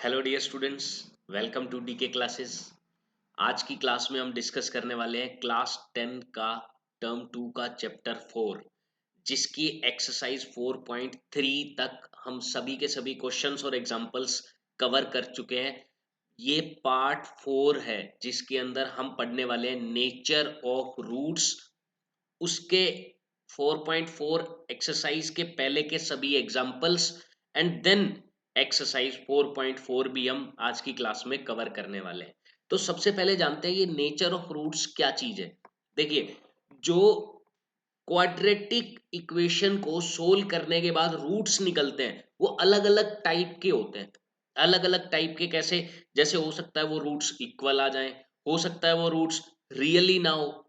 Hello dear students, welcome to DK classes. आज की class में हम डिस्कस करने वाले हैं क्लास 10 का टर्म 2 का चैप्टर 4, जिसकी एक्सरसाइज 4.3 तक हम सभी के सभी क्वेश्चंस और एग्जांपल्स कवर कर चुके हैं। ये पार्ट 4 है जिसके अंदर हम पढ़ने वाले हैं नेचर ऑफ रूट्स। उसके 4.4 एक्सरसाइज के पहले के सभी एग्जांपल्स एंड देन एक्सरसाइज 4.4 भी हम आज की क्लास में कवर करने वाले हैं। तो सबसे पहले जानते हैं ये नेचर ऑफ रूट्स क्या चीज है। देखिए, जो क्वाड्रेटिक इक्वेशन को सोल्व करने के बाद रूट्स निकलते हैं वो अलग अलग टाइप के होते हैं। अलग अलग टाइप के कैसे? जैसे हो सकता है वो रूट्स इक्वल आ जाएं, हो सकता है वो रूट्स रियली ना हो,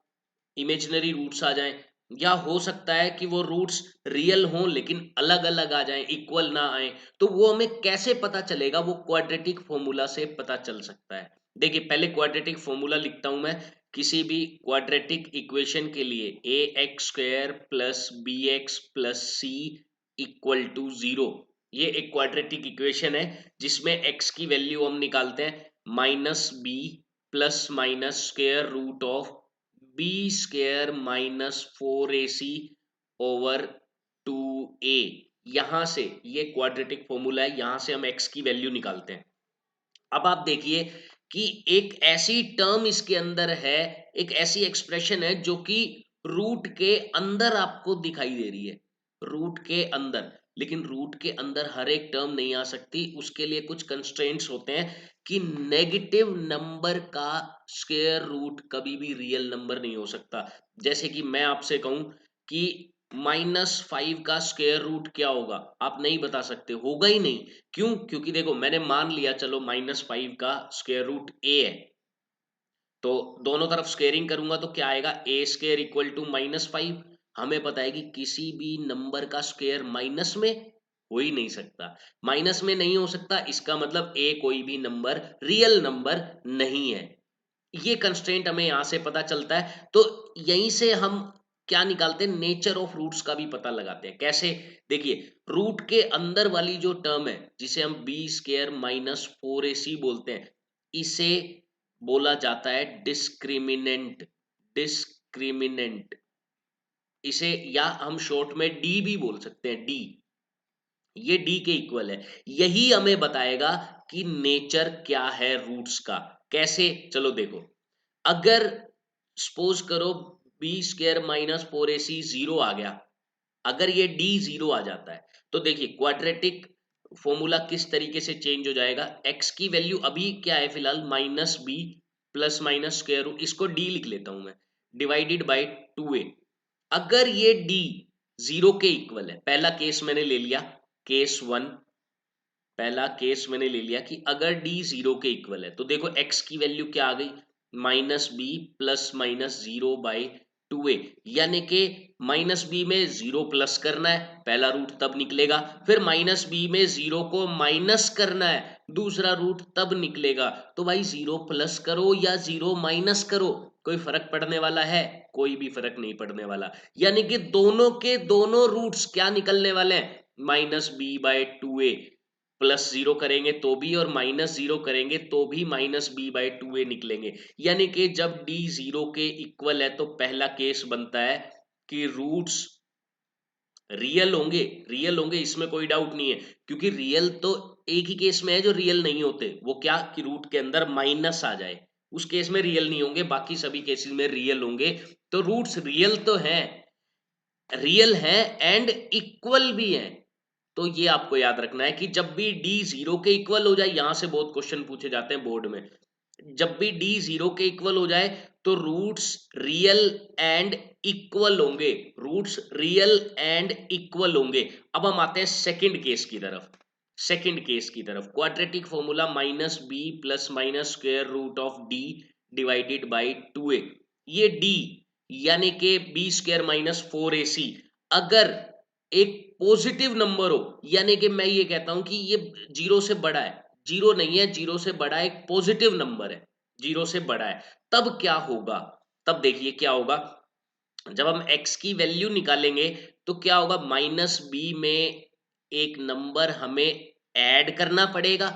इमेजिनरी रूट्स आ जाएं, या हो सकता है कि वो रूट्स रियल हों लेकिन अलग अलग आ जाएं, इक्वल ना आए। तो वो हमें कैसे पता चलेगा? वो क्वाड्रेटिक फॉर्मूला से पता चल सकता है। देखिए, पहले क्वाड्रेटिक फॉर्मूला लिखता हूं मैं किसी भी क्वाड्रेटिक इक्वेशन के लिए। A X square plus B X plus C equal to 0। ये एक क्वाड्रेटिक इक्वेशन है जिसमें एक्स की वैल्यू हम निकालते हैं minus b plus minus square root of b square minus 4ac over 2a। यहां से ये क्वाड्रेटिक फॉर्मूला है, यहां से हम x की वैल्यू निकालते हैं। अब आप देखिए कि एक ऐसी टर्म इसके अंदर है, एक ऐसी एक्सप्रेशन है जो कि रूट के अंदर आपको दिखाई दे रही है, रूट के अंदर। लेकिन रूट के अंदर हर एक टर्म नहीं आ सकती, उसके लिए कुछ कंस्ट्रेंट्स होते हैं कि नेगेटिव नंबर का स्क्वायर रूट कभी भी रियल नंबर नहीं हो सकता। जैसे कि मैं आपसे कहूं कि -5 का स्क्वायर रूट क्या होगा, आप नहीं बता सकते, होगा ही नहीं। क्यों? क्योंकि देखो, मैंने मान लिया चलो -5 का स्क्वायर रूट a है, तो दोनों तरफ स्क्वेयरिंग करूंगा तो क्या आएगा? ए स्क्वायर इक्वल टू -5। हमें पता है कि किसी भी नंबर का स्क्वायर माइनस में हो ही नहीं सकता। माइनस में नहीं हो सकता, इसका मतलब ए कोई भी नंबर रियल नंबर नहीं है। ये कंस्ट्रेंट हमें यहां से पता चलता है। तो यहीं से हम क्या निकालते हैं? नेचर ऑफ रूट्स का भी पता लगाते हैं। कैसे? देखिए, रूट के अंदर वाली जो टर्म है जिसे हम बी स्क्वायर माइनस 4ac बोलते हैं, इसे बोला जाता है डिस्क्रिमिनेंट। डिस्क्रिमिनेंट इसे, या हम शॉर्ट में डी भी बोल सकते हैं, डी। ये डी के इक्वल है। यही हमें बताएगा कि नेचर क्या है रूट्स का। कैसे? चलो देखो, अगर सपोज करो बी स्क्वायर माइनस 4ac 0 आ गया, अगर ये डी 0 आ जाता है तो देखिए क्वाड्रेटिक फॉर्मूला किस तरीके से चेंज हो जाएगा। एक्स की वैल्यू अभी क्या है फिलहाल? Minus b plus minus square root, इसको डी लिख लेता हूं मैं, डिवाइडेड बाई 2a। अगर ये डी 0 के इक्वल है, पहला केस मैंने ले लिया, केस 1, पहला केस मैंने ले लिया कि अगर d 0 के इक्वल है तो देखो x की वैल्यू क्या आ गई? Minus b plus minus 0/2a। यानी कि माइनस बी में 0 प्लस करना है, पहला रूट तब निकलेगा। फिर माइनस बी में 0 को माइनस करना है, दूसरा रूट तब निकलेगा। तो भाई 0 प्लस करो या 0 माइनस करो, कोई फर्क पड़ने वाला है? कोई भी फर्क नहीं पड़ने वाला। यानी कि दोनों के दोनों रूट्स क्या निकलने वाले हैं? -b/2a। प्लस 0 करेंगे तो भी और माइनस 0 करेंगे तो भी -b/2a निकलेंगे। यानी कि जब d 0 के इक्वल है तो पहला केस बनता है कि रूट्स रियल होंगे। रियल होंगे, इसमें कोई डाउट नहीं है, क्योंकि रियल तो एक ही केस में है जो रियल नहीं होते। वो क्या? कि रूट के अंदर माइनस आ जाए, उस केस में रियल नहीं होंगे, बाकी सभी केसेस में रियल होंगे। तो रूट्स रियल तो हैं, रियल है एंड इक्वल भी है। तो ये आपको याद रखना है कि जब भी d 0 के इक्वल हो जाए, यहां से बहुत क्वेश्चन पूछे जाते हैं बोर्ड में, जब भी d 0 के इक्वल हो जाए तो रूट्स रियल एंड इक्वल होंगे। रूट्स रियल एंड इक्वल होंगे। अब हम आते हैं सेकंड केस की तरफ। सेकंड केस की तरफ quadratic formula -b plus minus square root of d divided by 2a। ये d यानी कि बी स्क्वायर माइनस 4ac अगर एक पॉजिटिव नंबर हो, यानी कि मैं ये कहता हूं कि ये 0 से बड़ा है, 0 नहीं है, 0 से बड़ा है, एक पॉजिटिव नंबर है, 0 से बड़ा है, तब क्या होगा? तब देखिए क्या होगा, जब हम x की वैल्यू निकालेंगे तो क्या होगा? -b में एक नंबर हमें ऐड करना पड़ेगा,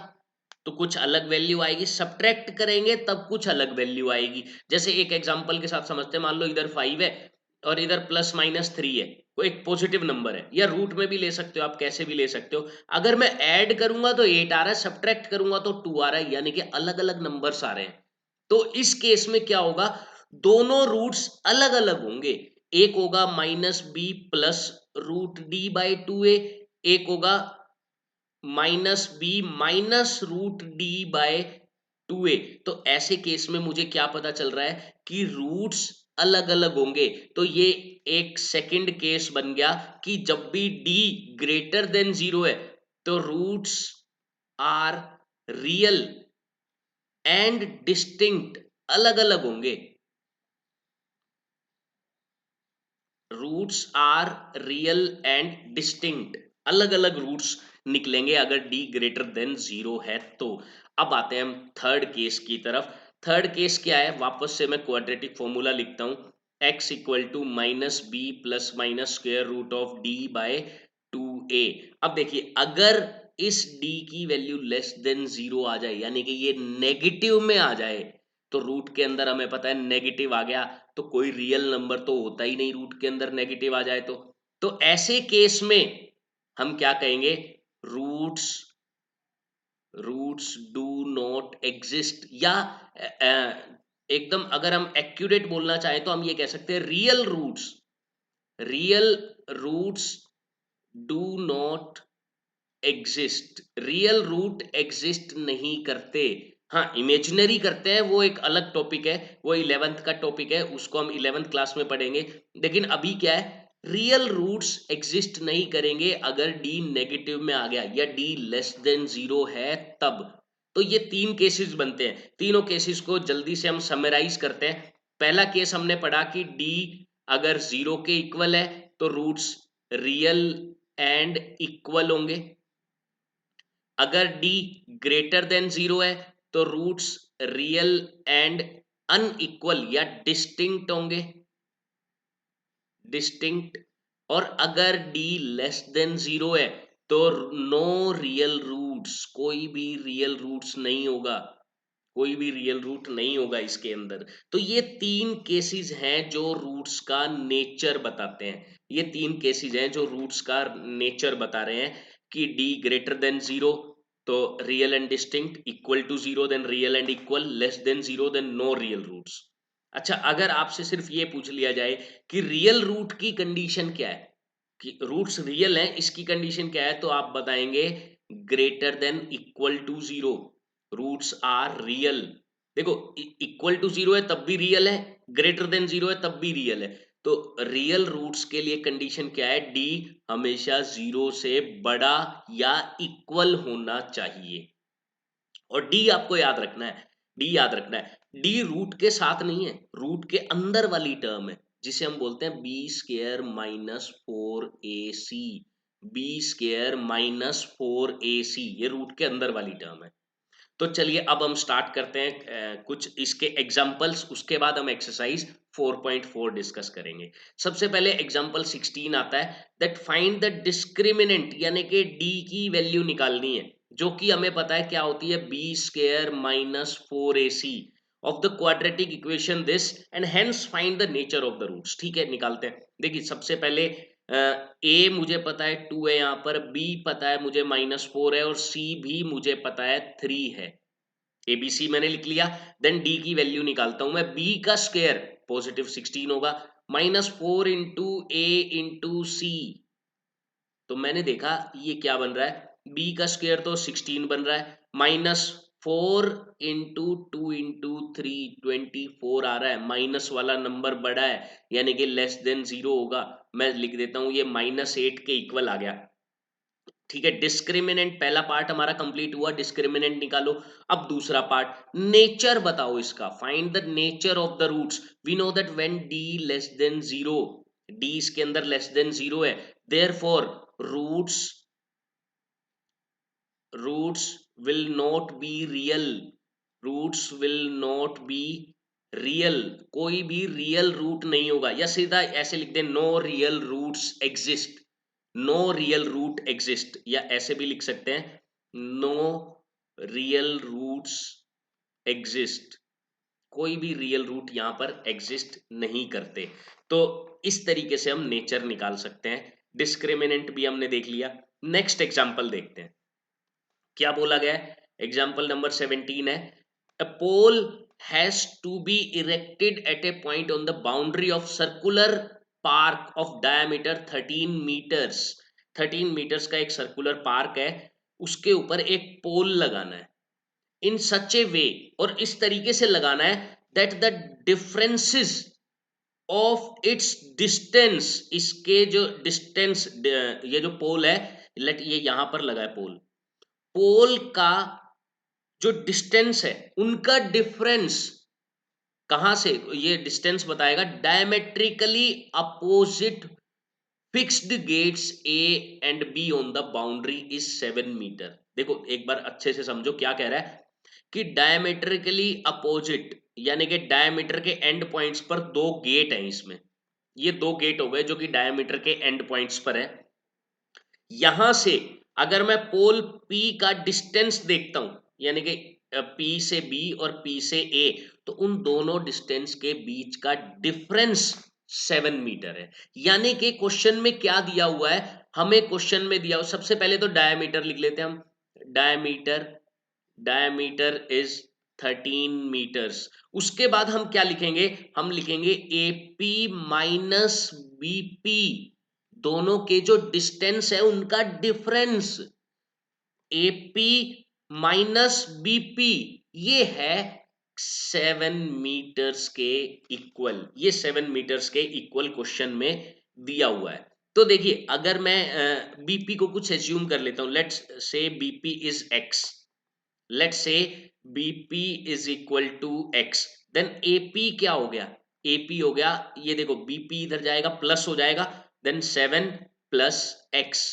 तो कुछ अलग वैल्यू आएगी, सब्ट्रैक्ट करेंगे तब कुछ अलग वैल्यू आएगी। जैसे एक एग्जांपल के साथ समझते हैं, मान लो इधर 5 है और इधर प्लस माइनस 3 है, कोई एक पॉजिटिव नंबर है, या रूट में भी ले सकते हो आप, कैसे भी ले सकते हो। अगर मैं ऐड करूंगा तो 8 आ रहा है, सब्ट्रैक्ट करूंगा तो 2 आ रहा है, यानी कि अलग अलग नंबर्स आ रहे हैं। तो इस केस में क्या होगा, दोनों रूट्स अलग अलग होंगे। एक होगा minus b plus root D by 2a, एक होगा minus b minus root D by 2a। तो ऐसे केस में मुझे क्या पता चल रहा है कि रूट्स अलग अलग होंगे। तो ये एक सेकंड केस बन गया कि जब भी d ग्रेटर देन 0 है तो roots are real and distinct, अलग अलग होंगे। Roots are real and distinct, अलग अलग रूट्स निकलेंगे अगर d ग्रेटर देन 0 है तो। अब आते हैं हम थर्ड केस की तरफ। थर्ड केस क्या है, वापस से मैं क्वाड्रेटिक फॉर्मूला लिखता हूं, x equal to minus b plus minus square root of D by 2a। अब देखिए, अगर इस d की वैल्यू लेस देन 0 आ जाए, यानी कि ये नेगेटिव में आ जाए, तो रूट के अंदर हमें पता है नेगेटिव आ गया तो कोई रियल नंबर तो होता ही नहीं रूट के अंदर नेगेटिव आ जाए तो ऐसे केस में हम क्या कहेंगे, roots roots do not exist, या एकदम अगर हम एक्यूरेट बोलना चाहें तो हम ये कह सकते हैं real roots do not exist, real root exist नहीं करते। हाँ, इमेजिनरी करते हैं, वो एक अलग टॉपिक है, वो 11th का टॉपिक है, उसको हम 11th क्लास में पढ़ेंगे। लेकिन अभी क्या है, रियल रूट्स एग्जिस्ट नहीं करेंगे अगर d नेगेटिव में आ गया या d लेस देन 0 है तब। तो ये तीन केसेस बनते हैं, तीनों केसेस को जल्दी से हम समराइज करते हैं। पहला केस हमने पढ़ा कि d अगर 0 के इक्वल है तो रूट्स रियल एंड इक्वल होंगे। अगर d ग्रेटर देन 0 है तो रूट्स रियल एंड अनइक्वल या डिस्टिंक्ट होंगे, डिस्टिंक्ट। और अगर d लेस देन 0 है तो नो रियल रूट्स, कोई भी रियल रूट्स नहीं होगा, कोई भी रियल रूट नहीं होगा इसके अंदर। तो ये तीन केसेस हैं जो रूट्स का नेचर बताते हैं, ये तीन केसेस हैं जो रूट्स का नेचर बता रहे हैं कि d ग्रेटर देन 0 तो real and distinct, equal to 0 then real and equal, less than 0 then no real roots. अच्छा, अगर आपसे सिर्फ ये पूछ लिया जाए कि रियल रूट की कंडीशन क्या है, कि रूट्स रियल हैं, इसकी कंडीशन क्या है, तो आप बताएंगे greater than equal to 0, roots are real. देखो, इक्वल टू 0 है तब भी रियल है, ग्रेटर देन 0 है तब भी रियल है। तो रियल रूट्स के लिए कंडीशन क्या है, d हमेशा 0 से बड़ा या इक्वल होना चाहिए। और d आपको याद रखना है, d याद रखना है, d रूट के साथ नहीं है, रूट के अंदर वाली टर्म है, जिसे हम बोलते हैं b square minus 4ac, b square minus 4ac, ये रूट के अंदर वाली टर्म है। तो चलिए अब हम स्टार्ट करते हैं कुछ इसके एग्जांपल्स, उसके बाद हम एक्सरसाइज 4.4 डिस्कस करेंगे। सबसे पहले एग्जांपल 16 आता है, दैट फाइंड द डिस्क्रिमिनेंट, यानी कि d की वैल्यू निकालनी है, जो कि हमें पता है क्या होती है, b square minus 4ac of the quadratic equation this and hence find the nature of the roots. ठीक है, निकालते हैं। देखिए, सबसे पहले ए मुझे पता है 2 है, यहाँ पर बी पता है मुझे -4 है, और सी भी मुझे पता है 3 है। एबीसी मैंने लिख लिया। देन डी की वैल्यू निकालता हूं मैं, बी का स्क्वायर पॉजिटिव 16 होगा, -4 इंटू ए इंटू सी। तो मैंने देखा ये क्या बन रहा है, b का स्क्वायर तो 16 बन रहा है, -4 इंटू 2 इंटू 3 24 आ रहा है, माइनस वाला नंबर बड़ा है यानी कि लेस देन 0 होगा। मैं लिख देता हूं ये -8 के इक्वल आ गया। ठीक है, डिस्क्रिमिनेंट पहला पार्ट हमारा कंप्लीट हुआ, डिस्क्रिमिनेंट निकालो। अब दूसरा पार्ट, नेचर बताओ इसका, find the nature of the roots. We know that when d less than 0, d इसके अंदर लेस देन 0 है, therefore roots roots will not be real, roots will not be real, कोई भी रियल रूट नहीं होगा। या सीधा ऐसे लिख दे, no real roots exist, no real root exist, या ऐसे भी लिख सकते हैं, नो रियल रूट्स एग्जिस्ट, कोई भी रियल रूट यहां पर एग्जिस्ट नहीं करते। तो इस तरीके से हम नेचर निकाल सकते हैं। डिस्क्रिमिनेंट भी हमने देख लिया। नेक्स्ट एग्जांपल देखते हैं क्या बोला गया है। एग्जांपल नंबर 17 है, a pole has to be erected at a point on the boundary of circular park of diameter 13 metres. 13 metres का एक सर्कुलर पार्क है, उसके ऊपर एक पोल लगाना है इन सच ए वे, और इस तरीके से लगाना है that the differences of its distance, इसके जो डिस्टेंस, ये जो पोल है, लेट ये यहां पर लगा है पोल, पोल का जो डिस्टेंस है उनका डिफरेंस कहां से, ये डिस्टेंस बताएगा diametrically opposite fixed gates A and B on the boundary is 7 metre. देखो एक बार अच्छे से समझो क्या कह रहा है कि डायमेट्रिकली अपोजिट, यानी कि डायमीटर के एंड पॉइंट्स पर दो गेट हैं इसमें। ये दो गेट हो गए जो कि डायमीटर के एंड पॉइंट्स पर है। यहां से अगर मैं पोल P का डिस्टेंस देखता हूं, यानी कि P से B और P से A, तो उन दोनों डिस्टेंस के बीच का डिफरेंस 7 मीटर है। यानी कि क्वेश्चन में क्या दिया हुआ है, हमें क्वेश्चन में दिया हुआ, सबसे पहले तो डायमीटर लिख लेते हैं हम। Diameter, diameter is 13 metres. उसके बाद हम क्या लिखेंगे, हम लिखेंगे AP माइनस BP, दोनों के जो डिस्टेंस है उनका डिफरेंस। AP माइनस BP ये है 7 मीटर्स के इक्वल, ये 7 मीटर्स के इक्वल क्वेश्चन में दिया हुआ है। तो देखिए अगर मैं BP को कुछ एज्यूम कर लेता हूं, let's say BP is x, let's say BP is equal to x, then AP क्या हो गया, AP हो गया, ये देखो BP इधर जाएगा प्लस हो जाएगा, देन 7 प्लस x।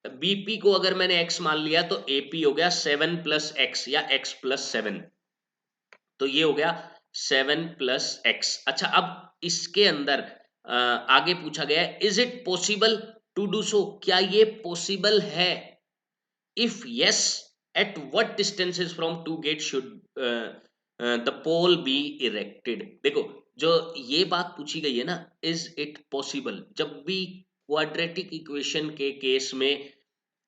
BP को अगर मैंने x मान लिया तो AP हो गया 7 प्लस x या x प्लस 7, तो ये हो गया 7 प्लस x। अच्छा अब इसके अंदर आगे पूछा गया है is it possible to do so, क्या ये पॉसिबल है, if yes, at what distances from two gates should the pole be erected। देखो जो ये बात पूछी गई है ना, is it possible, जब भी क्वाड्रेटिक इक्वेशन के केस में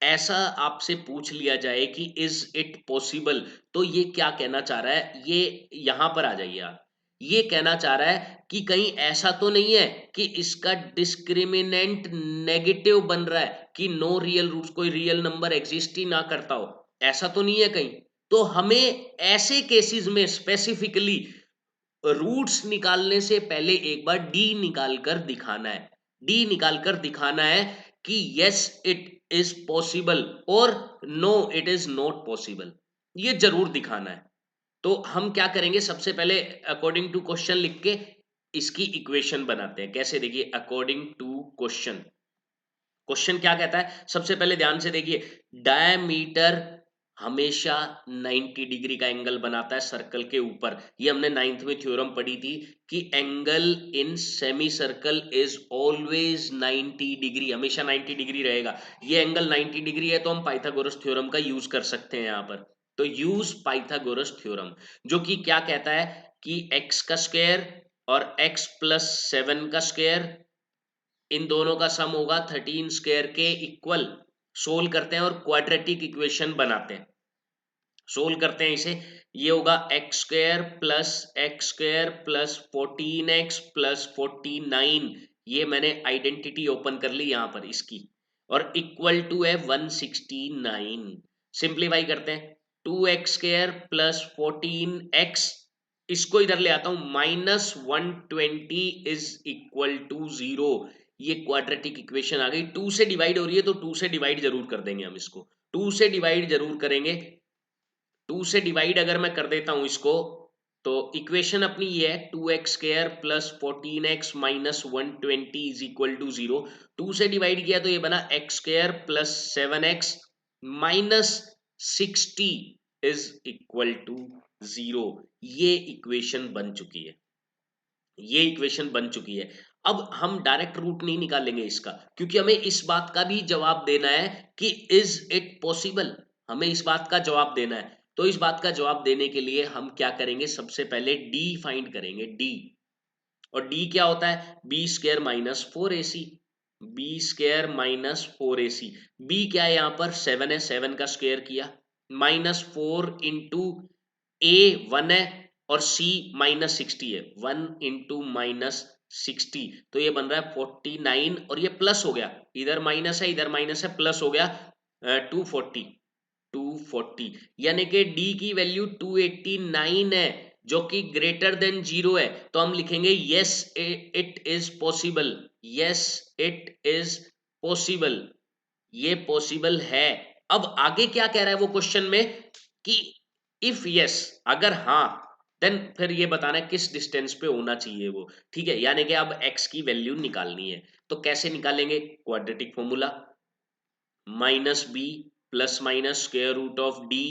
ऐसा आपसे पूछ लिया जाए कि इज इट पॉसिबल, तो ये क्या कहना चाह रहा है, ये यहां पर आ जाइए आप, ये कहना चाह रहा है कि कहीं ऐसा तो नहीं है कि इसका डिस्क्रिमिनेंट नेगेटिव बन रहा है कि नो रियल रूट्स, कोई रियल नंबर एग्जिस्ट ही ना करता हो, ऐसा तो नहीं है कहीं। तो हमें ऐसे केसेस में स्पेसिफिकली रूट्स निकालने से पहले एक बार डी निकाल कर दिखाना है, डी निकाल कर दिखाना है कि यस इट इज पॉसिबल और no it is not possible, ये जरूर दिखाना है। तो हम क्या करेंगे, सबसे पहले अकॉर्डिंग टू क्वेश्चन लिख के इसकी इक्वेशन बनाते हैं। कैसे, देखिए अकॉर्डिंग टू क्वेश्चन, क्वेश्चन क्या कहता है, सबसे पहले ध्यान से देखिए, डायमीटर हमेशा 90 डिग्री का एंगल बनाता है सर्कल के ऊपर। ये हमने 9th में थ्योरम पढ़ी थी कि angle in semi circle is always 90 degree, हमेशा 90 डिग्री रहेगा। ये एंगल 90 डिग्री है तो हम पाइथागोरस थ्योरम का यूज कर सकते हैं यहां पर। तो यूज पाइथागोरस थ्योरम, जो कि क्या कहता है कि x का स्क्वायर और x प्लस 7 का स्क्वायर, इन दोनों का सम होगा 13 स्क्वायर के इक्वल। सोल्व करते हैं और क्वाड्रेटिक इक्वेशन बनाते हैं, सोल्व करते हैं इसे। ये होगा x square plus 14x plus 49, ये मैंने आइडेंटिटी ओपन कर ली यहां पर इसकी, और इक्वल टू है 169। सिंप्लीफाई करते हैं, 2x स्क्वायर प्लस 14x, इसको इधर ले आता हूं, माइनस 120 इज इक्वल टू 0। ये क्वाड्रेटिक इक्वेशन आ गई, 2 से डिवाइड हो रही है तो 2 से डिवाइड जरूर कर देंगे हम इसको, 2 से डिवाइड जरूर करेंगे। 2 से डिवाइड अगर मैं कर देता हूं इसको, तो इक्वेशन अपनी ये है 2x square plus 14x minus 120 is equal to 0। 2 से डिवाइड किया तो ये बना x square plus 7x minus 60 is equal to 0। ये इक्वेशन बन चुकी है, ये इक्वेशन बन चुकी है। अब हम डायरेक्ट रूट नहीं निकालेंगे इसका, क्योंकि हमें इस बात का भी जवाब देना है कि इज इट पॉसिबल, हमें इस बात का जवाब देना है। तो इस बात का जवाब देने के लिए हम क्या करेंगे, सबसे पहले डी फाइंड करेंगे, डी। और डी क्या होता है, b square minus 4ac, b square minus 4ac। B क्या है, यहां पर 7 है, 7 का स्क्वायर किया, माइनस 4 इंटू ए 1 है और सी माइनस 60 है, 1 इंटू माइनस 60, तो ये बन रहा है 49 और ये प्लस हो गया, इधर माइनस है इधर माइनस है, प्लस हो गया 240, 240, यानी कि डी की वैल्यू 289 है, जो कि ग्रेटर देन जीरो है। तो हम लिखेंगे yes it is possible, yes it is possible, ये पॉसिबल है। अब आगे क्या कह रहा है वो क्वेश्चन में कि इफ यस, अगर हाँ, देन फिर ये बताना है किस डिस्टेंस पे होना चाहिए वो, ठीक है। यानी कि अब x की वैल्यू निकालनी है, तो कैसे निकालेंगे, quadratic formula, minus b plus minus square root of D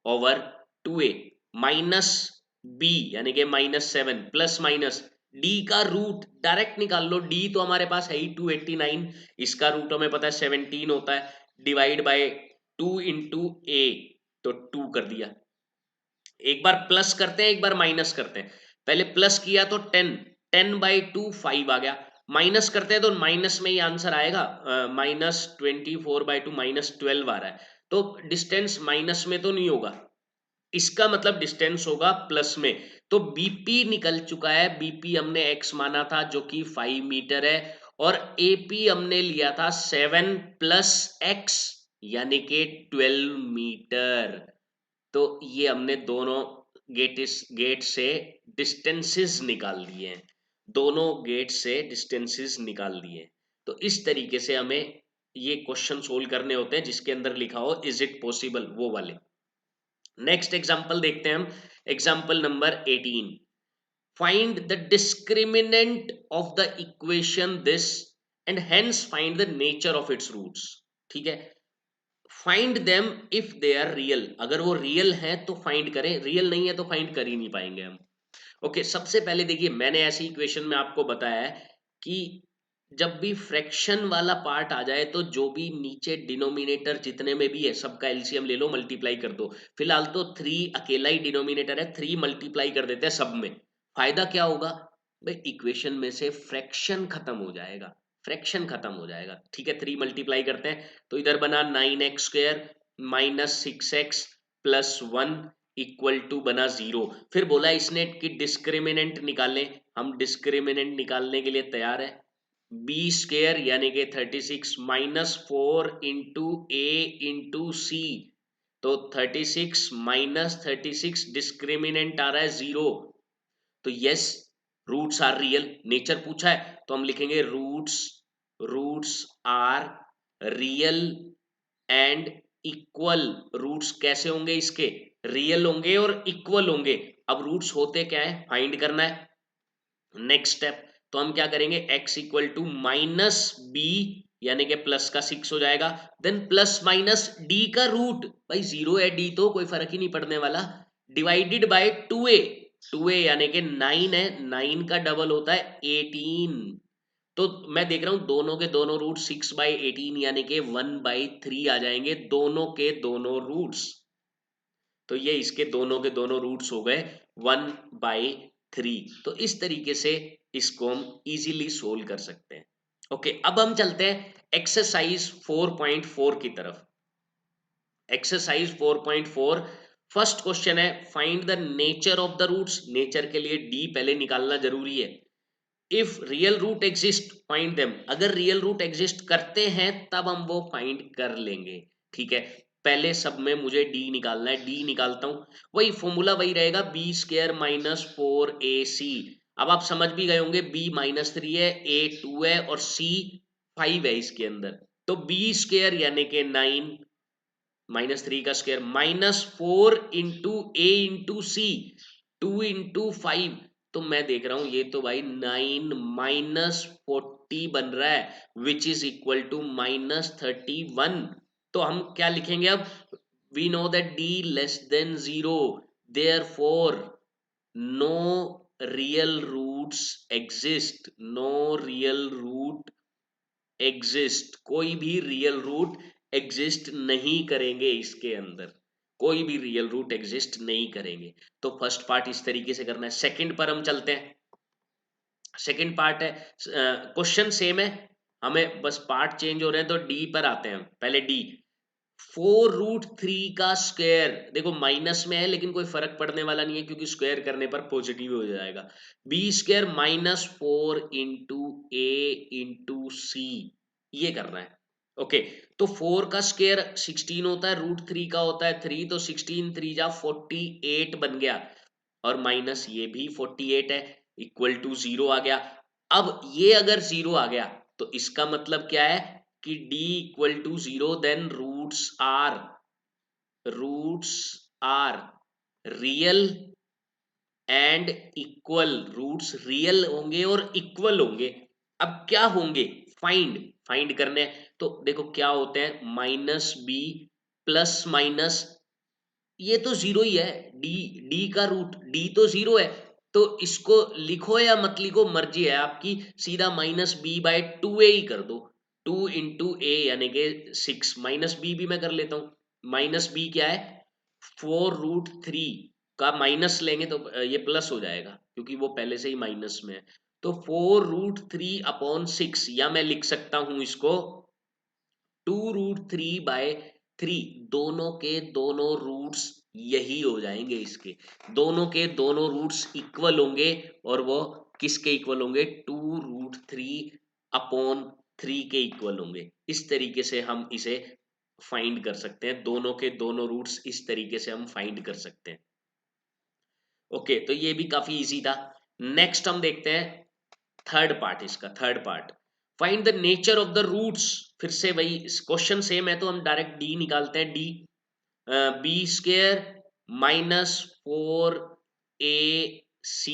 over 2a, minus b यानी कि माइनस 7 प्लस माइनस डी का रूट डायरेक्ट निकाल लो, डी तो हमारे पास है ही 289, इसका रूट हमें पता है 17 होता है, डिवाइड बाय 2 इंटू ए, तो 2 कर दिया। एक बार प्लस करते हैं एक बार माइनस करते हैं, पहले प्लस किया तो 10, 10/2 5 आ गया, माइनस करते हैं तो माइनस में ही आंसर आएगा, -24/2 -12 आ रहा है, तो डिस्टेंस माइनस में तो नहीं होगा, इसका मतलब डिस्टेंस होगा प्लस में। तो बीपी निकल चुका है, बीपी हमने x माना था जो कि 5 मीटर है, और एपी हमने लिया था 7 प्लस x यानी कि 12 मीटर। तो ये हमने दोनों गेट से डिस्टेंसेस निकाल दिए हैं, दोनों गेट से डिस्टेंसेस निकाल दिए। तो इस तरीके से हमें ये क्वेश्चन सोल्व करने होते हैं जिसके अंदर लिखा हो इज इट पॉसिबल, वो वाले। नेक्स्ट एग्जांपल देखते हैं हम, example number 18, find the discriminant of the equation this and hence find the nature of its roots, ठीक है। Find them if they are real, अगर वो रियल है तो फाइंड करें, रियल नहीं है तो फाइंड कर ही नहीं पाएंगे हम। ओके, सबसे पहले देखिए मैंने ऐसी इक्वेशन में आपको बताया है कि जब भी फ्रैक्शन वाला पार्ट आ जाए तो जो भी नीचे डिनोमिनेटर जितने में भी है सबका एलसीएम ले लो, मल्टीप्लाई कर दो। फिलहाल तो 3 अकेला ही डिनोमिनेटर है, 3 मल्टीप्लाई कर देते हैं सब में। फायदा क्या होगा भाई, इक्वेशन में से फ्रैक्शन खत्म हो जाएगा, फ्रैक्शन खत्म हो जाएगा, ठीक है। 3 मल्टीप्लाई करते हैं तो इधर बना 9x² minus 6x plus 1 equal to बना 0। फिर बोला इसने कि डिस्क्रिमिनेंट निकालें, हम डिस्क्रिमिनेंट निकालने के लिए तैयार है। बी स्क्वायर यानी कि 36 माइनस 4 इंटू ए इंटू सी, तो 36 माइनस 36 डिस्क्रिमिनेंट आ रहा है 0। तो yes, roots are real, nature पूछा है तो हम लिखेंगे roots, roots are real and equal. Roots कैसे होंगे इसके, रियल होंगे और इक्वल होंगे। अब रूट्स होते क्या है फाइंड करना है। नेक्स्ट स्टेप, तो हम क्या करेंगे, x equal to minus b यानी कि प्लस का 6 हो जाएगा, देन प्लस माइनस d का रूट, भाई 0 है d तो कोई फर्क ही नहीं पड़ने वाला, डिवाइडेड बाय 2a, 2a यानी कि 9 है, 9 का डबल होता है 18। तो मैं देख रहा हूं दोनों के दोनों रूट 6/18 यानी कि 1/3 आ जाएंगे, दोनों के दोनों रूट्स। तो ये इसके दोनों के दोनों रूट्स हो गए 1/3। तो इस तरीके से इसको हम इजीली सोल्व कर सकते हैं। ओके, अब हम चलते हैं एक्सरसाइज 4.4 की तरफ। एक्सरसाइज 4.4, फर्स्ट क्वेश्चन है find the nature of the roots. Nature के लिए डी पहले निकालना जरूरी है। If real root exist find them, अगर रियल रूट एग्जिस्ट करते हैं तब हम वो फाइंड कर लेंगे, ठीक है। पहले सब में मुझे डी निकालना है, डी निकालता हूं, वही फॉर्मूला वही रहेगा, बी स्क्वायर माइनस 4ac। अब आप समझ भी गए होंगे बी -3 है, ए 2 है और सी 5 है इसके अंदर। तो बी स्क्वायर यानी कि 9 -3 का स्क्वायर माइनस 4 इंटू ए इंटू सी, 2 इंटू 5, तो मैं देख रहा हूं ये तो भाई 9 माइनस 40 बन रहा है, विच इज इक्वल टू -31। तो हम क्या लिखेंगे अब, we know that D less than 0, therefore no real roots exist, no real root exist, कोई भी रियल रूट एग्जिस्ट नहीं करेंगे इसके अंदर। कोई भी रियल रूट एग्जिस्ट नहीं करेंगे। तो फर्स्ट पार्ट इस तरीके से करना है। सेकंड पर हम चलते हैं। सेकंड पार्ट है, क्वेश्चन सेम है, हमें बस पार्ट चेंज हो रहे हैं। तो डी पर आते हैं हम। पहले डी, 4√3 का स्क्वायर, देखो माइनस में है लेकिन कोई फर्क पड़ने वाला नहीं है क्योंकि स्क्वायर करने पर पॉजिटिव हो जाएगा। बी स्क्वायर -4 इंटू ए इंटू सी, ये करना है। ओके, तो 4 का स्क्वायर 16 होता है, √3 का होता है 3, तो 16 3 जा 48 बन गया, और माइनस ये भी 48 है, इक्वल टू 0 आ गया। अब ये अगर 0 आ गया तो इसका मतलब क्या है कि d equal to 0, then roots are real and equal. Roots real होंगे और इक्वल होंगे। अब क्या होंगे, फाइंड फाइंड करने हैं। तो देखो क्या होते हैं, -b प्लस माइनस, ये तो 0 ही है, डी डी का रूट डी तो 0 है, तो इसको लिखो या मत लिखो मर्जी है आपकी, सीधा -b/2a ही कर दो। 2 इंटू ए यानी कि 6, माइनस बी भी मैं कर लेता हूँ। माइनस बी क्या है, 4√3 का माइनस लेंगे तो ये प्लस हो जाएगा क्योंकि वो पहले से ही माइनस में है। तो 4√3/6, या मैं लिख सकता हूं इसको 2√3/3। दोनों के दोनों रूट्स यही हो जाएंगे, इसके दोनों के दोनों रूट्स इक्वल होंगे, और वो किसके इक्वल होंगे, 2√3/3 के इक्वल होंगे। इस तरीके से हम इसे फाइंड कर सकते हैं, दोनों के दोनों रूट्स इस तरीके से हम फाइंड कर सकते हैं। ओके, तो ये भी काफी इजी था। नेक्स्ट हम देखते हैं थर्ड पार्ट, इसका third part, find the nature of the roots. फिर से वही क्वेश्चन सेम है तो हम डायरेक्ट डी निकालते हैं। डी, बी स्क्वायर -4ac,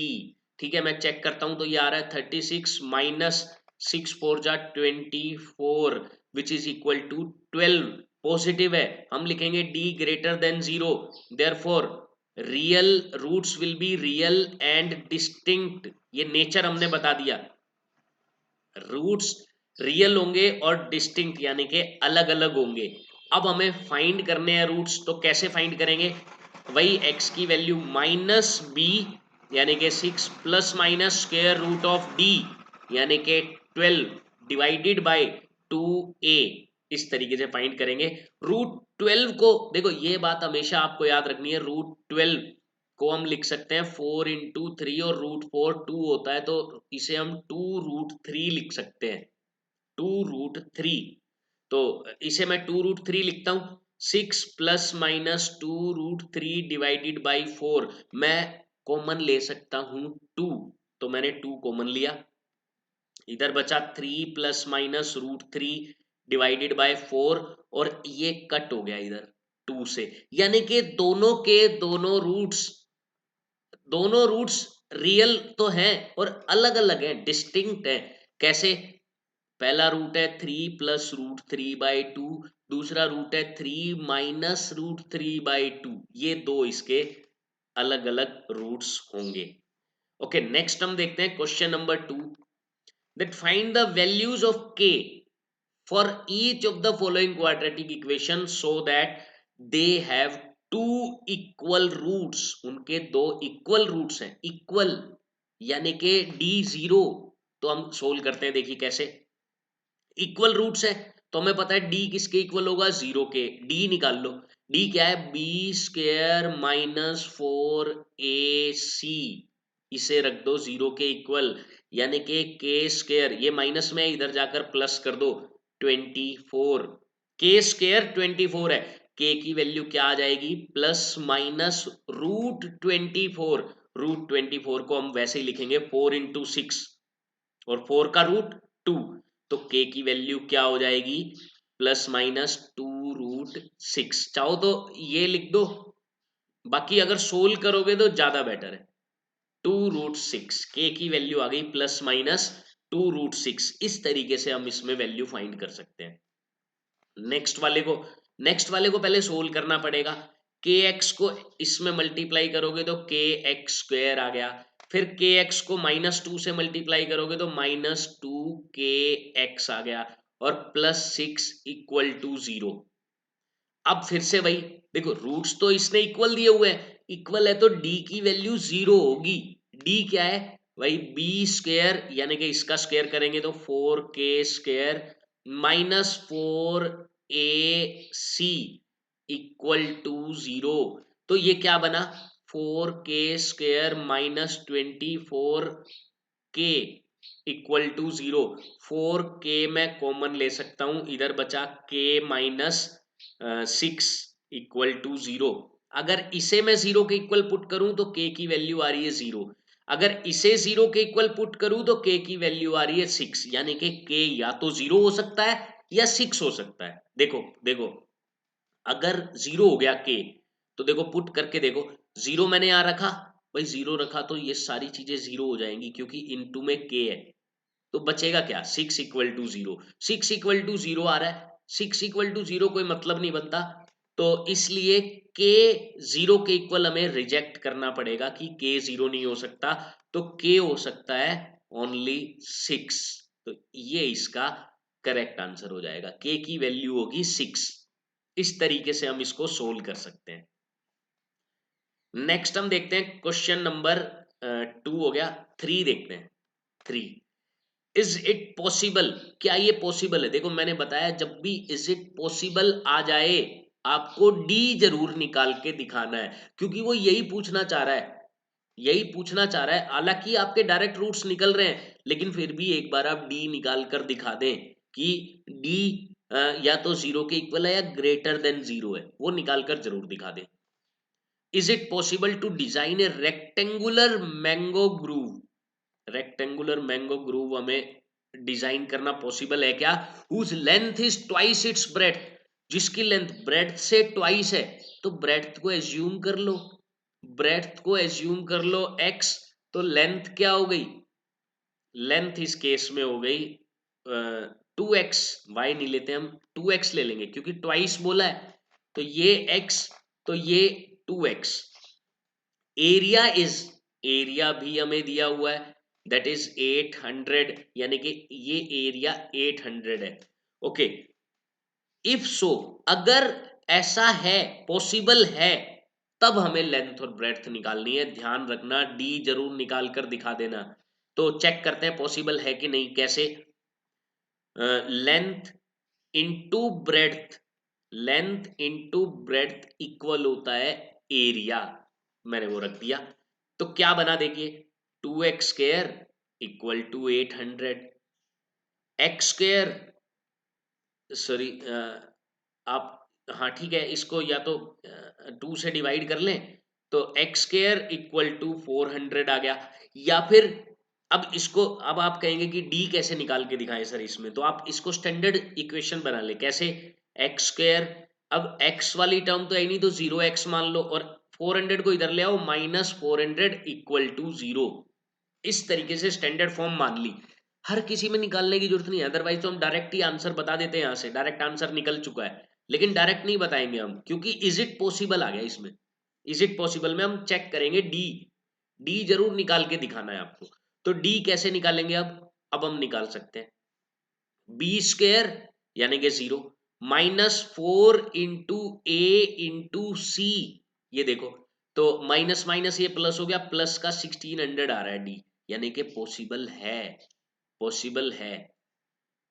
ठीक है, मैं चेक करता हूं तो ये आ रहा है 36 -6 4 जा 24 which is equal to 12। Positive है, हम लिखेंगे d greater than 0, therefore real roots will be real and distinct. ये नेचर हमने बता दिया, रूट्स रियल होंगे और डिस्टिंक्ट यानी कि अलग अलग होंगे। अब हमें फाइंड करने हैं रूट्स, तो कैसे फाइंड करेंगे, वही x की वैल्यू -b यानी कि 6 plus minus square root of d यानी कि 12 डिवाइडेड बाय 2a, इस तरीके से फाइंड करेंगे। √12 को देखो, ये बात हमेशा आपको याद रखनी है, √12 को हम लिख सकते हैं 4 इंटू 3, और √4 2 होता है तो इसे हम 2√3 लिख सकते हैं। 2√3, तो इसे मैं 2√3 लिखता हूं। 6 प्लस माइनस 2√3 डिवाइडेड बाई 4, मैं कॉमन ले सकता हूं 2, तो मैंने 2 कॉमन लिया, इधर बचा 3 प्लस माइनस √3 डिवाइडेड बाय 4, और ये कट हो गया इधर 2 से, यानी कि दोनों के दोनों रूट्स रियल तो हैं और अलग अलग हैं, डिस्टिंक्ट है। कैसे, पहला रूट है 3 प्लस √3/2, दूसरा रूट है 3 माइनस √3/2, ये दो इसके अलग अलग रूट्स होंगे। ओके, नेक्स्ट हम देखते हैं question number 2, that find the values of k for each of the following quadratic equations so that they have two equal roots। उनके दो इक्वल रूट्स हैं, इक्वल यानी कि d0। तो हम सोल्व करते हैं, देखिए कैसे, इक्वल रूट्स है तो हमें पता है d किसके इक्वल होगा, 0 के। d निकाल लो, d क्या है, b स्क्वायर -4ac, इसे रख दो 0 के इक्वल, यानी कि k स्क्वायर, ये माइनस में है इधर जाकर प्लस कर दो 24, k स्क्वायर 24 है, k की वैल्यू क्या आ जाएगी, प्लस माइनस √24। √24 को हम वैसे ही लिखेंगे 4 इंटू 6, और 4 का रूट 2, तो k की वैल्यू क्या हो जाएगी, प्लस माइनस 2√6। चाहो तो ये लिख दो, बाकी अगर सोल्व करोगे तो ज्यादा बेटर है। 2√6, k की वैल्यू आ गई प्लस माइनस 2√6। इस तरीके से हम इसमें वैल्यू फाइंड कर सकते हैं। नेक्स्ट वाले को पहले सोल्व करना पड़ेगा। kx को इसमें मल्टीप्लाई करोगे तो kx स्क्वायर आ गया, फिर kx को -2 से मल्टीप्लाई करोगे तो -2kx आ गया, और +6 इक्वल टू 0। अब फिर से वही देखो, रूट्स तो इसने इक्वल दिए हुए हैं, इक्वल है तो डी की वैल्यू 0 होगी। डी क्या है भाई, बी स्क्वायर, यानी कि इसका स्क्वायर करेंगे तो 4k² minus 4ac equal to 0। तो ये क्या बना, 4k² minus 24k equal to 0। 4k मैं कॉमन ले सकता हूं, इधर बचा k माइनस 6 इक्वल टू 0। अगर इसे मैं 0 के इक्वल पुट करूं तो k की वैल्यू आ रही है 0। अगर इसे 0 के इक्वल पुट करूं तो k की वैल्यू आ रही है 6, यानी कि k या तो 0 हो सकता है या 6 हो सकता है। देखो देखो, अगर 0 हो गया k, तो देखो पुट करके देखो, 0 मैंने यहां रखा, भाई 0 रखा तो ये सारी चीजें 0 हो जाएंगी क्योंकि इनटू में k है। तो बचेगा क्या, 6 इक्वल टू 0। 6 इक्वल टू 0 आ रहा है, 6 इक्वल टू 0 कोई मतलब नहीं बनता, तो इसलिए k 0 के इक्वल हमें रिजेक्ट करना पड़ेगा कि k 0 नहीं हो सकता, तो k हो सकता है ओनली 6। तो ये इसका करेक्ट आंसर हो जाएगा, k की वैल्यू होगी 6। इस तरीके से हम इसको सोल्व कर सकते हैं। नेक्स्ट हम देखते हैं क्वेश्चन नंबर 2 हो गया, 3 देखते हैं। 3, इज इट पॉसिबल, क्या ये पॉसिबल है। देखो मैंने बताया जब भी इज इट पॉसिबल आ जाए आपको डी जरूर निकाल के दिखाना है, क्योंकि वो यही पूछना चाह रहा है, यही पूछना चाह रहा है। हालांकि आपके डायरेक्ट रूट्स निकल रहे हैं, लेकिन फिर भी एक बार आप डी निकाल कर दिखा दें कि डी या तो 0 के इक्वल है या ग्रेटर देन 0 है, वो निकाल कर जरूर दिखा दें। Is it possible to design a rectangular mango grove, rectangular mango grove हमें डिजाइन करना पॉसिबल है क्या, whose length is twice its breadth, जिसकी लेंथ ब्रेड्थ से ट्वाइस है। तो ब्रेड्थ को एज्यूम कर लो, ब्रेड्थ को एज्यूम कर लो x, तो लेंथ क्या हो गई, लेंथ इस केस में हो गई 2x, y नहीं लेते हम, 2x ले लेंगे क्योंकि ट्वाइस बोला है, तो ये x, तो ये 2x। एरिया इज, एरिया भी हमें दिया हुआ है, दैट इज 800, यानी कि ये एरिया 800 है। ओके, इफ सो, अगर ऐसा है, पॉसिबल है, तब हमें लेंथ और ब्रेड्थ निकालनी है। ध्यान रखना डी जरूर निकाल कर दिखा देना। तो चेक करते हैं पॉसिबल है कि नहीं, कैसे, length into breadth, length into breadth equal होता है एरिया, मैंने वो रख दिया। तो क्या बना देखिए, 2x² equal to 800, x², sorry आप, हाँ ठीक है, इसको या तो 2 से डिवाइड कर लें, तो x² इक्वल टू 400 आ गया। या फिर अब इसको, अब आप कहेंगे कि d कैसे निकाल के दिखाएं सर इसमें, तो आप इसको स्टैंडर्ड इक्वेशन बना ले, कैसे, x², अब x वाली टर्म तो है नहीं, तो 0x मान लो, और 400 को इधर ले आओ, -400 इक्वल टू 0। इस तरीके से स्टैंडर्ड फॉर्म मान ली, हर किसी में निकालने की जरूरत नहीं है, अदरवाइज तो हम डायरेक्ट ही आंसर बता देते हैं, यहाँ से डायरेक्ट आंसर निकल चुका है, लेकिन डायरेक्ट नहीं बताएंगे हम, क्योंकि इज इट पॉसिबल आ गया इसमें। इज इट पॉसिबल में हम चेक करेंगे डी, डी जरूर निकाल के दिखाना है आपको। तो डी कैसे निकालेंगे, अब हम निकाल सकते हैं, b² यानी कि 0 -4 इंटू ए इंटू सी, ये देखो, तो माइनस माइनस ये प्लस हो गया, प्लस का 1600 आ रहा है डी, यानी कि पॉसिबल है, पॉसिबल है,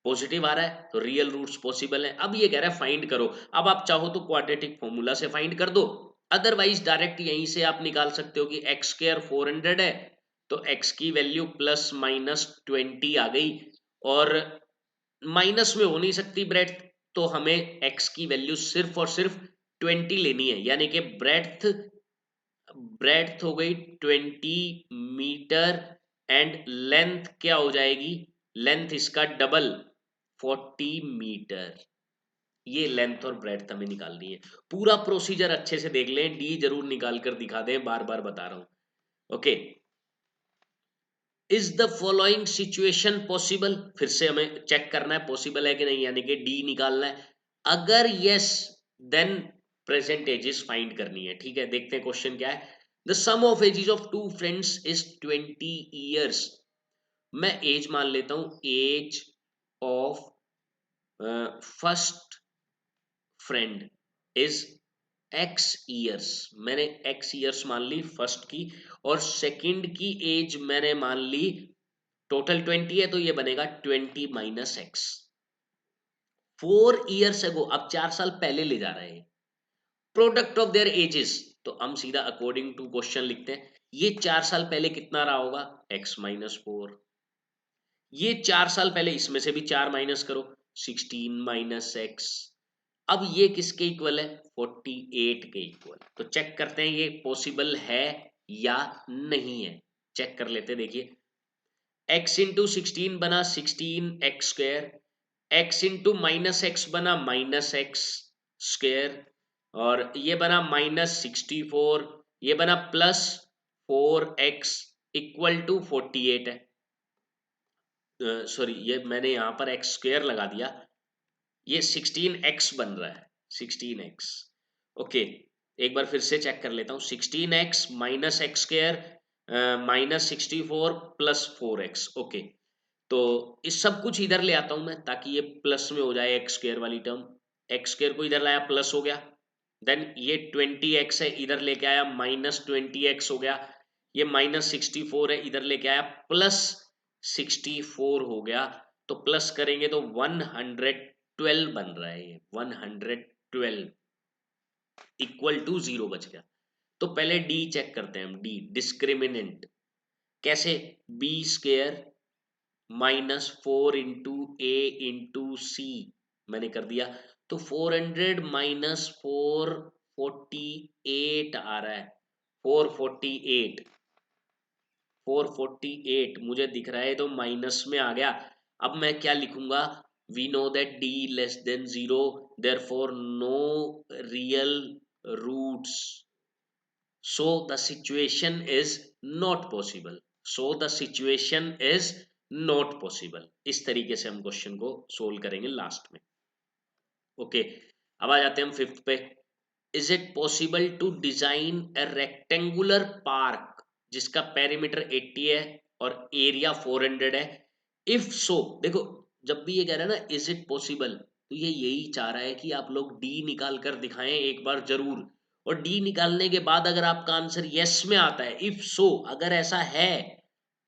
पॉजिटिव आ रहा है तो रियल रूट्स पॉसिबल है। अब ये कह रहा है फाइंड करो, अब आप चाहो तो क्वाड्रेटिक फॉर्मूला से फाइंड कर दो, अदरवाइज डायरेक्ट यहीं से आप निकाल सकते हो कि x² 400 है, तो x की वैल्यू +-20 आ गई, और माइनस में हो नहीं सकती ब्रेड्थ, तो हमें x की वैल्यू सिर्फ और सिर्फ 20 लेनी है, यानी कि ब्रेड्थ, ब्रेड्थ हो गई 20 मीटर, एंड लेंथ क्या हो जाएगी, लेंथ इसका डबल 40 मीटर। ये लेंथ और ब्रेड्थ हमें निकालनी है। पूरा प्रोसीजर अच्छे से देख लें, डी जरूर निकाल कर दिखा दें, बार बार बता रहा हूं। Okay, is the following situation possible, फिर से हमें चेक करना है पॉसिबल है कि नहीं, यानी कि डी निकालना है। अगर yes, then present ages find करनी है। ठीक है, देखते हैं क्वेश्चन क्या है। The sum of ages of two friends is 20 years. मैं एज मान लेता हूं, age of first friend, is x years. मैंने x ईयर्स मान ली फर्स्ट की, और सेकंड की एज मैंने मान ली टोटल 20 है, तो ये बनेगा 20 माइनस एक्स। 4 ईयर्स अगो, अब 4 साल पहले ले जा रहे हैं, प्रोडक्ट ऑफ देयर एजेस, तो हम सीधा अकॉर्डिंग टू क्वेश्चन लिखते हैं, ये 4 साल पहले कितना रहा होगा, x माइनस 4। ये 4 साल पहले, इसमें से भी 4 माइनस करो, 16 माइनस एक्स। अब ये किसके इक्वल है, 48 के इक्वल। तो चेक करते हैं ये पॉसिबल है या नहीं है, चेक कर लेते हैं। देखिए x इंटू 16 बना 16x², x into minus x बना माइनस एक्स स्क्वेयर, और ये बना -64, ये बना +4x इक्वल टू 48 है। सॉरी, ये मैंने यहाँ पर x² लगा दिया, ये 16x बन रहा है, 16x। ओके, एक बार फिर से चेक कर लेता हूँ, 16x minus x² -64 +4x। Okay, तो इस सब कुछ इधर ले आता हूं मैं, ताकि ये प्लस में हो जाए x² वाली टर्म। x² को इधर लाया, प्लस हो गया। देन ये 20x है, इधर लेके आया, -20x हो गया। ये -64 है, इधर लेके आया, +64 हो गया। तो प्लस करेंगे तो 112 बन रहा है, ये 112 इक्वल टू 0 बच गया। तो पहले डी चेक करते हैं हम, डी डिस्क्रिमिनेंट कैसे, b² -4 इंटू ए इंटू सी मैंने कर दिया, तो 400 माइनस 448 आ रहा है, 448, 448 मुझे दिख रहा है, तो माइनस में आ गया। अब मैं क्या लिखूंगा, we know that d less than 0, therefore no real roots, so the situation is not possible, so the situation is not possible। इस तरीके से हम क्वेश्चन को सोल्व करेंगे लास्ट में। ओके, अब आ जाते हैं हम फिफ्थ पे। Is it possible to design a rectangular park जिसका पेरीमीटर 80 है और एरिया 400 है, इफ सो। देखो, जब भी ये कह रहा है ना इज इट पॉसिबल, तो ये यही चाह रहा है कि आप लोग डी निकाल कर दिखाएं एक बार जरूर, और डी निकालने के बाद अगर आपका आंसर यस में आता है, इफ सो अगर ऐसा है,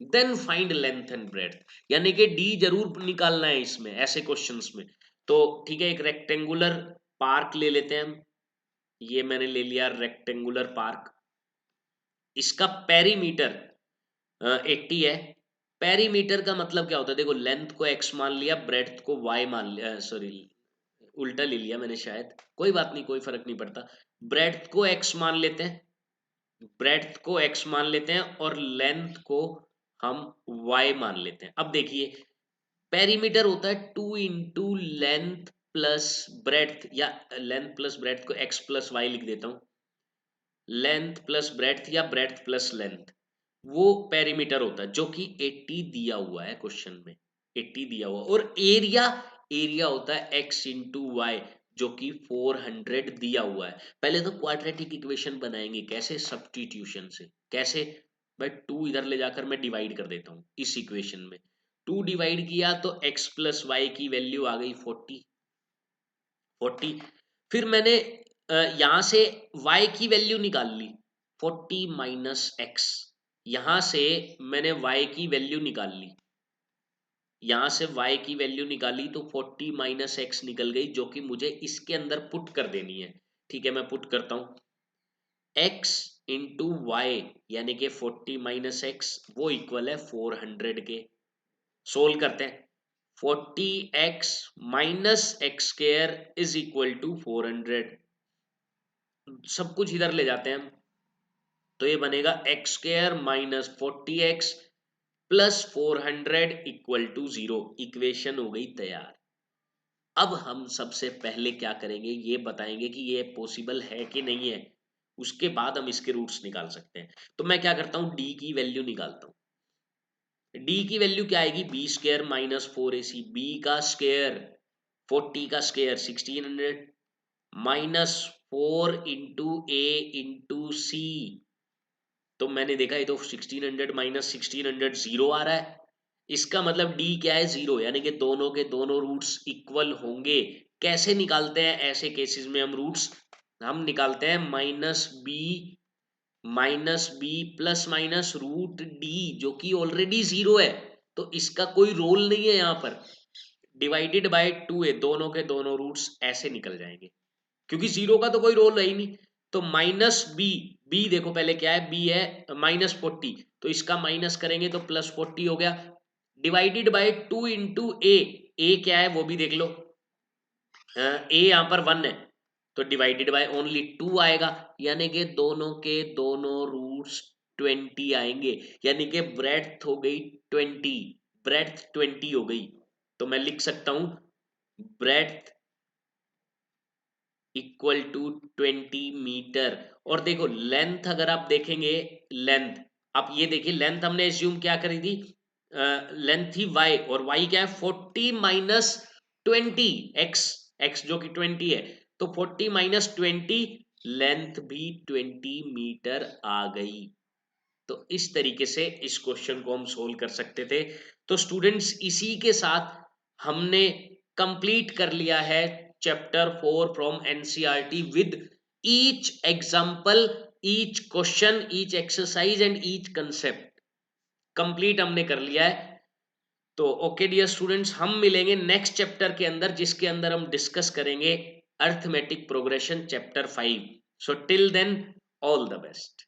then find length and breadth, यानी कि डी जरूर निकालना है इसमें, ऐसे क्वेश्चंस में। तो ठीक है, एक रेक्टेंगुलर पार्क ले लेते हैं हम, ये मैंने ले लिया रेक्टेंगुलर पार्क, इसका पेरीमीटर 80 है। पेरीमीटर का मतलब क्या होता है, देखो लेंथ को x मान लिया, ब्रेड्थ को y मान लिया, सॉरी उल्टा ले लिया मैंने शायद, कोई बात नहीं, कोई फर्क नहीं पड़ता। ब्रेड्थ को x मान लेते हैं, ब्रेड्थ को x मान लेते हैं, और लेंथ को हम y मान लेते हैं। अब देखिए, पेरीमीटर होता है 2 इंटू लेंथ प्लस ब्रेड्थ, या लेंथ प्लस ब्रेड्थ को x प्लस वाई लिख देता हूं, लेंथ प्लस ब्रेड्थ या ब्रेड्थ प्लस लेंथ, वो पेरीमीटर होता है, जो कि 80 दिया हुआ है क्वेश्चन में, 80 दिया हुआ। और एरिया, एरिया होता है x इंटू वाई, जो कि 400 दिया हुआ है। पहले तो क्वाड्रेटिक इक्वेशन बनाएंगे, कैसे, सब्स्टिट्यूशन से। कैसे भाई, 2 इधर ले जाकर मैं डिवाइड कर देता हूँ इस इक्वेशन में, 2 डिवाइड किया तो x प्लस वाई की वैल्यू आ गई 40, 40। फिर मैंने यहां से y की वैल्यू निकाल ली, 40 माइनस एक्स, यहां से मैंने y की वैल्यू निकाल ली, यहां से y की वैल्यू निकाली, तो 40 माइनस एक्स निकल गई, जो कि मुझे इसके अंदर पुट कर देनी है। ठीक है, मैं पुट करता हूं, x इंटू वाई यानी कि 40 माइनस एक्स, वो इक्वल है 400 के। सोल्व करते हैं, 40x minus x² is equal to 400, सब कुछ इधर ले जाते हैं हम, तो ये बनेगा x² minus 40x plus 400 equal to 0। Equation हो गई तैयार। अब हम सबसे पहले क्या करेंगे, ये बताएंगे कि ये पॉसिबल है कि नहीं है, उसके बाद हम इसके रूट्स निकाल सकते हैं। तो मैं क्या करता हूं, d की वैल्यू निकालता हूं। d की वैल्यू क्या आएगी, b² माइनस 4ac, b का स्क्वायर 40 का स्क्वायर 1600 माइनस 4 इंटू ए इंटू सी, तो मैंने देखा ये तो 1600 माइनस 1600 जीरो आ रहा है, इसका मतलब d क्या है, 0, यानी कि दोनों के दोनों रूट्स इक्वल होंगे। कैसे निकालते हैं ऐसे केसेस में हम रूट्स, हम निकालते हैं minus b plus minus root d, जो कि ऑलरेडी जीरो है, तो इसका कोई रोल नहीं है यहाँ पर। डिवाइडेड बाय 2 है, दोनों के दोनों रूट्स ऐसे निकल जाएंगे, क्योंकि जीरो का तो कोई रोल है ही नहीं। तो माइनस बी, बी देखो पहले क्या है, बी है -40, तो इसका माइनस करेंगे तो +40 हो गया। डिवाइडेड बाय 2 इंटू ए क्या है वो भी देख लो, ए यहाँ पर 1 है, तो डिवाइडेड बाय ओनली 2 आएगा, यानी कि दोनों के दोनों रूट्स 20 आएंगे, यानी कि ब्रेड्थ हो गई 20, ब्रेड्थ 20 हो गई। तो मैं लिख सकता हूं ब्रेड्थ इक्वल टू 20 मीटर। और देखो लेंथ अगर आप देखेंगे, लेंथ आप ये देखिए, लेंथ हमने एज्यूम क्या करी थी, लेंथ थी y, और y क्या है 40 माइनस 20, x जो कि 20 है, तो 40 माइनस 20, लेंथ भी 20 मीटर आ गई। तो इस तरीके से इस क्वेश्चन को हम सोल्व कर सकते थे। तो स्टूडेंट्स इसी के साथ हमने कंप्लीट कर लिया है chapter 4 from NCERT with each example, each question, each exercise and each concept complete हमने कर लिया है। तो ओके डियर स्टूडेंट्स, हम मिलेंगे नेक्स्ट चैप्टर के अंदर, जिसके अंदर हम डिस्कस करेंगे arithmetic progression chapter 5। So till then, all the best.